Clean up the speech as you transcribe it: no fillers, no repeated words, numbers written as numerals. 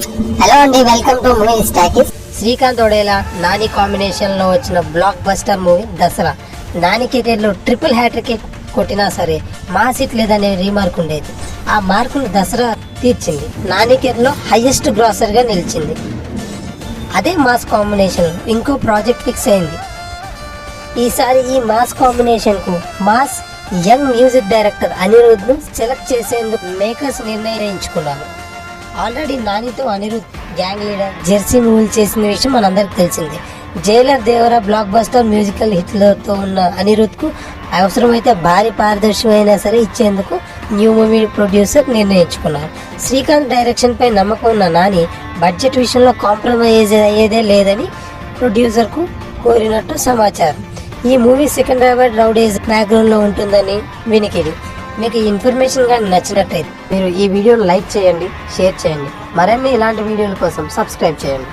Hello అండి, welcome to movie talkies. Srikanth Odela Nani combination లో వచ్చిన blockbuster movie Dasara. Nani career లో ట్రిపుల్ హ్యాట్రిక్ కొట్టినా సరే మాస్ హిట్ లేదనే రీమార్క్ ఉండేది. ఆ మార్కును దసరా తీర్చింది. నాని కెరీర్ లో హైయెస్ట్ గ్రాసర్ గా నిలిచింది. అదే మాస్ కాంబినేషన్ ఇంకో ప్రాజెక్ట్ ఫిక్స్ అయింది. ఈసారి ఈ మాస్ కాంబినేషన్ కు mass young music director Anirudh ను సెలెక్ట్ చేసేందుకు మేకర్స్ నిర్ణయించుకున్నారు. ఆల్రెడీ నానితో అనిరుద్ గ్యాంగ్ లీడర్, జెర్సీ మూవీలు చేసిన విషయం మనందరికి తెలిసిందే. Jailer, Devara blockbuster musical హిట్లతో ఉన్న అనిరుద్ కు అవసరమైతే భారీ పారదర్శకం అయినా సరే ఇచ్చేందుకు న్యూ మూవీ ప్రొడ్యూసర్ నిర్ణయించుకున్నారు. శ్రీకాంత్ డైరెక్షన్ పై నమ్మకం ఉన్న నాని బడ్జెట్ విషయంలో కాంప్రమైజ్ అయ్యేదే లేదని ప్రొడ్యూసర్ కు కోరినట్టు సమాచారం. ఈ మూవీ సికింద్రాబాద్ రౌడీస్ బ్యాక్గ్రౌండ్ లో ఉంటుందని వినికిడి. మీకు ఈ ఇన్ఫర్మేషన్ కానీ నచ్చినట్టయితే మీరు ఈ వీడియోని లైక్ చేయండి, షేర్ చేయండి. మరిన్ని ఇలాంటి వీడియోల కోసం సబ్స్క్రైబ్ చేయండి.